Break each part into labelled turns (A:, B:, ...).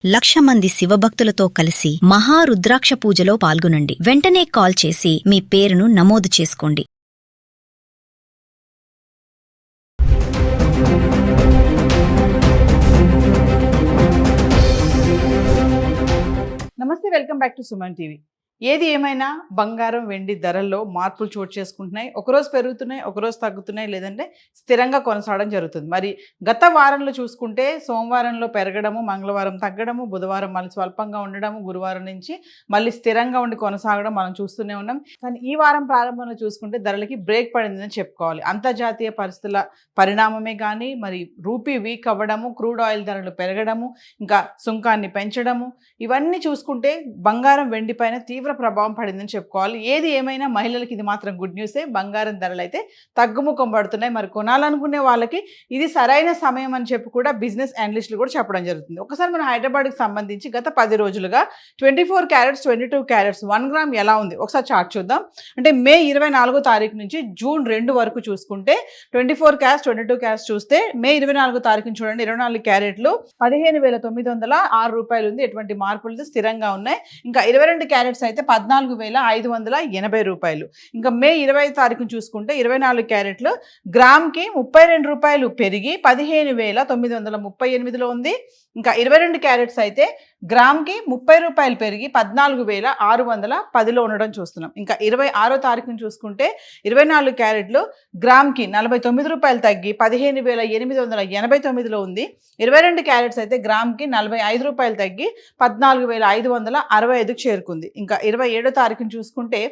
A: 1,00,000 మంది శివభక్తులతో కలిసి మహారుద్రాక్ష పూజలో పాల్గొనండి. వెంటనే కాల్ చేసి మీ పేరును నమోదు చేసుకోండి.
B: నమస్తే, welcome back to Suman TV. ఏది ఏమైనా బంగారం వెండి ధరల్లో మార్పులు చోటు చేసుకుంటున్నాయి. ఒకరోజు పెరుగుతున్నాయి, ఒకరోజు తగ్గుతున్నాయి, లేదంటే స్థిరంగా కొనసాగడం జరుగుతుంది. మరి గత వారంలో చూసుకుంటే సోమవారంలో పెరగడము, మంగళవారం తగ్గడము, బుధవారం మళ్ళీ స్వల్పంగా ఉండడము, గురువారం నుంచి మళ్ళీ స్థిరంగా ఉండి కొనసాగడం మనం చూస్తూనే ఉన్నాం. కానీ ఈ వారం ప్రారంభంలో చూసుకుంటే ధరలకి బ్రేక్ పడిందని చెప్పుకోవాలి. అంతర్జాతీయ పరిస్థితుల పరిణామమే కానీ, మరి రూపీ వీక్ అవ్వడము, క్రూడ్ ఆయిల్ ధరలు పెరగడము, ఇంకా సుంకాన్ని పెంచడము, ఇవన్నీ చూసుకుంటే బంగారం వెండి పైన తీవ్ర ప్రభావం పడిందని చెప్పుకోవాలి. ఏది ఏమైనా మహిళలకి ఇది మాత్రం గుడ్ న్యూసే. బంగారం ధరలు అయితే తగ్గుముఖం పడుతున్నాయి. మరి కొనాలనుకునే వాళ్ళకి ఇది సరైన సమయం అని చెప్పి కూడా బిజినెస్ అనలిస్టులు కూడా చెప్పడం జరుగుతుంది. ఒకసారి మనం హైదరాబాద్కి సంబంధించి గత 10 రోజులుగా 24 క్యారెట్స్ 22 క్యారెట్స్ 1 గ్రామ్ ఎలా ఉంది ఒకసారి చార్ట్ చూద్దాం. అంటే మే 24 తారీఖు నుంచి జూన్ 2 వరకు చూసుకుంటే 24 క్యారెట్స్ 22 క్యారెట్స్ చూస్తే మే 24 తారీఖుని చూడండి, 24 క్యారెట్లు 15,906 రూపాయలు ఉంది. ఎటువంటి మార్పులు స్థిరంగా ఉన్నాయి. ఇంకా 22 క్యారెట్స్ అయితే 14,580 రూపాయలు. ఇంకా మే 20 తారీఖును చూసుకుంటే 24 క్యారెట్లు గ్రామ్కి 32 రూపాయలు పెరిగి 15,938లో ఉంది. ఇంకా 22 క్యారెట్స్ అయితే గ్రామ్కి 30 రూపాయలు పెరిగి 14,610లో ఉండడం చూస్తున్నాం. ఇంకా 26 తారీఖును చూసుకుంటే 24 క్యారెట్లు గ్రామ్కి 49 రూపాయలు తగ్గి 15,889లో ఉంది. 22 క్యారెట్స్ అయితే గ్రామ్కి 45 రూపాయలు తగ్గి 14,565కు చేరుకుంది. ఇంకా 27 తారీఖును చూసుకుంటే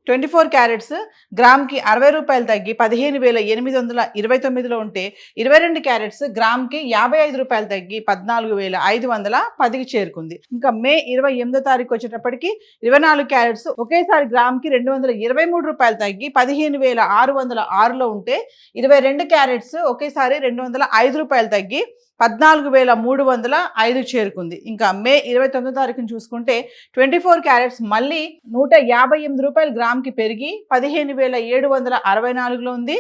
B: 24 క్యారెట్స్ గ్రామ్కి 60 రూపాయలు తగ్గి 15,829లో ఉంటే 22 క్యారెట్స్ గ్రామ్కి 55 రూపాయలు తగ్గి 14,510కి చేరుకుంది. ఇంకా మే 28 తారీఖు వచ్చేటప్పటికి 24 క్యారెట్స్ ఒకేసారి గ్రామ్కి 223 రూపాయలు తగ్గి 15,606లో ఉంటే 22 క్యారెట్స్ ఒకేసారి 205 రూపాయలు తగ్గి 14,305 చేరుకుంది. ఇంకా మే 29 తారీఖుని చూసుకుంటే 24 క్యారెట్స్ మళ్ళీ 158 రూపాయలు గ్రామ్కి పెరిగి 15,764లో ఉంది.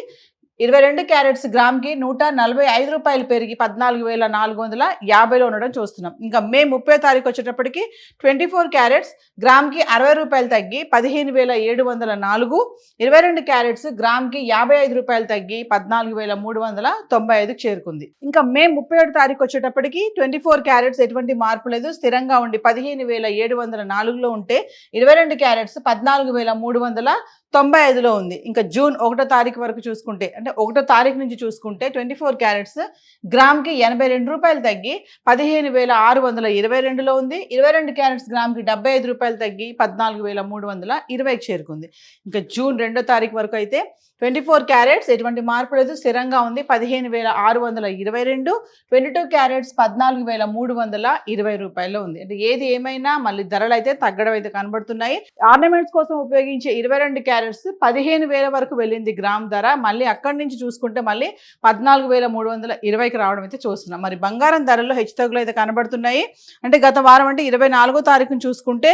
B: 22 క్యారెట్స్ గ్రామ్కి 145 రూపాయలు పెరిగి 14,450లో ఉండడం చూస్తున్నాం. ఇంకా మే 30 తారీఖు వచ్చేటప్పటికి 24 క్యారెట్స్ గ్రామ్కి 60 రూపాయలు తగ్గి 15,704, 22 క్యారెట్స్ గ్రామ్కి 55 రూపాయలు తగ్గి 14,395కు చేరుకుంది. ఇంకా మే 31 తారీఖు వచ్చేటప్పటికి 24 క్యారెట్స్ ఎటువంటి మార్పు లేదు, స్థిరంగా ఉండి 15,704లో ఉంటే 22 క్యారెట్స్ 14,395లో ఉంది. ఇంకా జూన్ 1 తారీఖు వరకు చూసుకుంటే, అంటే 1 తారీఖు నుంచి చూసుకుంటే 24 క్యారెట్స్ గ్రామ్కి 82 రూపాయలు తగ్గి 15,622లో ఉంది. 22 క్యారెట్స్ గ్రామ్కి 75 రూపాయలు తగ్గి 14,320కి చేరుకుంది. ఇంకా జూన్ 2 తారీఖు వరకు అయితే 24 క్యారెట్స్ ఎటువంటి మార్పు లేదు, స్థిరంగా ఉంది 15,622. 22 క్యారెట్స్ 14,320 రూపాయల్లో ఉంది. అంటే ఏది ఏమైనా మళ్ళీ ధరలు అయితే తగ్గడం అయితే కనబడుతున్నాయి. ఆర్నమెంట్స్ కోసం ఉపయోగించే 22 క్యారెట్స్ 15,000 వరకు వెళ్ళింది గ్రామ్ ధర. మళ్ళీ అక్కడి నుంచి చూసుకుంటే మళ్ళీ 14,320కి రావడం అయితే చూస్తున్నాం. మరి బంగారం ధరల్లో హెచ్చుతగ్గులు అయితే కనబడుతున్నాయి. అంటే గత వారం అంటే 24 తారీఖును చూసుకుంటే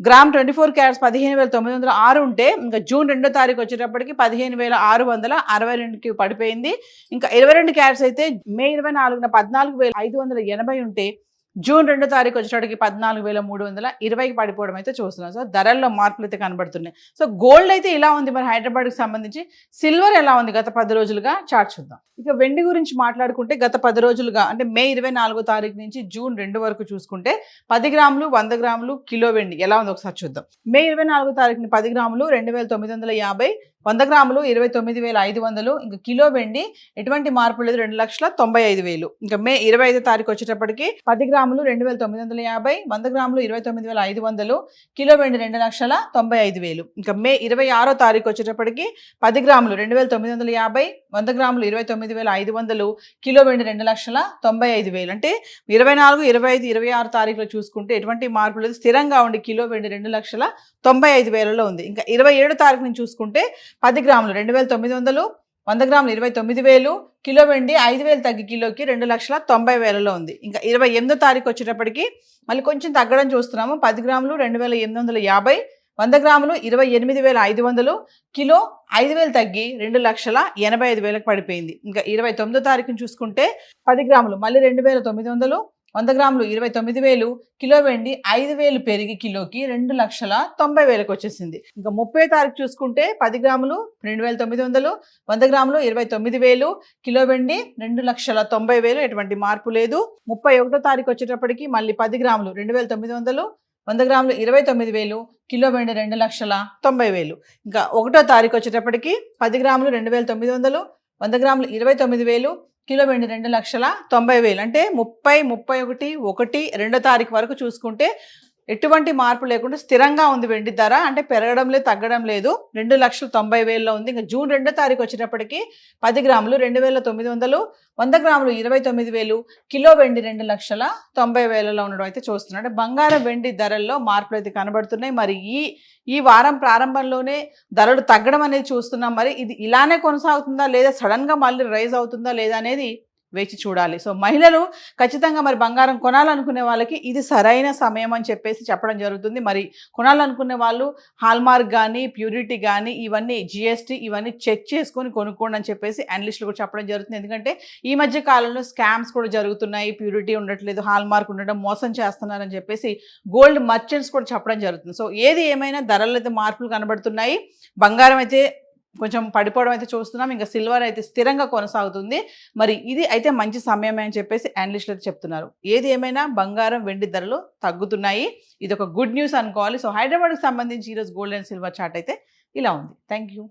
B: గ్రామ్ 24 క్యారెట్స్ 15,906 ఉంటే ఇంకా జూన్ 2 తారీఖు వచ్చేటప్పటికి 15,662కి పడిపోయింది. ఇంకా 22 క్యారెట్స్ అయితే మే 24న 14,580 ఉంటే జూన్ 2 తారీఖు వచ్చేటప్పటికి 14,320కి పడిపోవడం అయితే చూస్తున్నాం. సో ధరల్లో మార్పులు అయితే కనబడుతున్నాయి. సో గోల్డ్ అయితే ఇలా ఉంది. మరి హైదరాబాద్కి సంబంధించి సిల్వర్ ఎలా ఉంది గత 10 రోజులుగా చార్ట్ చూద్దాం. ఇక వెండి గురించి మాట్లాడుకుంటే గత 10 రోజులుగా అంటే మే 24 తారీఖు నుంచి జూన్ 2 వరకు చూసుకుంటే 10 గ్రాములు 100 గ్రాములు కిలో వెండి ఎలా ఉంది ఒకసారి చూద్దాం. మే 24 తారీఖుని 10 గ్రాములు 2,950, 100 గ్రాములు 29,500. ఇంకా కిలో వెండి ఎటువంటి మార్పు లేదు, 2,95,000. ఇంకా మే 25 తారీఖు వచ్చేటప్పటికి 10 గ్రాములు 2,950, 100 గ్రాములు 29,500, కిలో వెండి 2,95,000. ఇంకా మే 26 తారీఖు వచ్చేటప్పటికి 10 గ్రాములు 2,950, 100 గ్రాములు 29,500, కిలో వెండి 2,95,000. అంటే 24, 25, 26 తారీఖులో చూసుకుంటే ఎటువంటి మార్పు లేదు, స్థిరంగా ఉండి కిలో వెండి 2,95,000లో ఉంది. ఇంకా 27 తారీఖు నుంచి చూసుకుంటే 10 గ్రాములు 2,900, 100 గ్రాములు 29,000, కిలో వెండి 5,000 తగ్గి కిలోకి 2,90,000లో ఉంది. ఇంకా 28 తారీఖు వచ్చేటప్పటికి మళ్ళీ కొంచెం తగ్గడం చూస్తున్నాము. 10 గ్రాములు 2,850, 100 గ్రాములు 28,500, కిలో 5,000 తగ్గి 2,85,000కి పడిపోయింది. ఇంకా 29 తారీఖుని చూసుకుంటే 10 గ్రాములు మళ్ళీ 2,900, 100 గ్రాములు 29,000, కిలో వెండి 5,000 పెరిగి కిలోకి 2,90,000కి వచ్చేసింది. ఇంకా 30వ తారీఖు చూసుకుంటే 10 గ్రాములు 2,900, 100 గ్రాములు 29,000, కిలో వెండి 2,90,000, ఎటువంటి మార్పు లేదు. 31వ తారీఖు వచ్చేటప్పటికి మళ్ళీ 10 గ్రాములు 2,900, 100 గ్రాములు 29,000, కిలో వెండి 2,90,000. ఇంకా 1వ తారీఖు వచ్చేటప్పటికి 10 గ్రాములు 2,900, 100 గ్రాములు 29,000, కిలో వెండి 2,90,000. అంటే 30, 31, 1, 2వ తారీఖు వరకు చూసుకుంటే ఎటువంటి మార్పు లేకుండా స్థిరంగా ఉంది వెండి ధర. అంటే పెరగడం లేదు, తగ్గడం లేదు. 2,90,000లో ఉంది. ఇంకా జూన్ 2వ తారీఖు వచ్చేటప్పటికి 10 గ్రాములు 2,900, 100 గ్రాములు 29,000, కిలో వెండి 2,90,000లో ఉండడం అయితే చూస్తున్నాం. అంటే బంగారం వెండి ధరల్లో మార్పులు అయితే కనబడుతున్నాయి. మరి ఈ వారం ప్రారంభంలోనే ధరలు తగ్గడం అనేది చూస్తున్నాం. మరి ఇది ఇలానే కొనసాగుతుందా, లేదా సడన్గా మళ్ళీ రైజ్ అవుతుందా లేదా అనేది వేచి చూడాలి. సో మహిళలు ఖచ్చితంగా మరి బంగారం కొనాలనుకునే వాళ్ళకి ఇది సరైన సమయం అని చెప్పేసి చెప్పడం జరుగుతుంది. మరి కొనాలనుకునే వాళ్ళు హాల్మార్క్ కానీ, ప్యూరిటీ కానీ, ఇవన్నీ GST ఇవన్నీ చెక్ చేసుకొని కొనుక్కోండి అని చెప్పేసి అనలిస్టులు కూడా చెప్పడం జరుగుతుంది. ఎందుకంటే ఈ మధ్య కాలంలో స్కామ్స్ కూడా జరుగుతున్నాయి. ప్యూరిటీ ఉండట్లేదు, హాల్మార్క్ ఉండడం, మోసం చేస్తున్నారని చెప్పేసి గోల్డ్ మర్చెంట్స్ కూడా చెప్పడం జరుగుతుంది. సో ఏది ఏమైనా ధరలు అయితే మార్పులు కనబడుతున్నాయి. బంగారం అయితే కొంచెం పడిపోవడం అయితే చూస్తున్నాం. ఇంకా సిల్వర్ అయితే స్థిరంగా కొనసాగుతుంది. మరి ఇది అయితే మంచి సమయమే అని చెప్పేసి అనలిస్టులు అయితే చెప్తున్నారు. ఏది ఏమైనా బంగారం వెండి ధరలు తగ్గుతున్నాయి. ఇది ఒక గుడ్ న్యూస్ అనుకోవాలి. సో హైదరాబాద్కి సంబంధించి ఈరోజు గోల్డ్ అండ్ సిల్వర్ చార్ట్ అయితే ఇలా ఉంది. Thank you.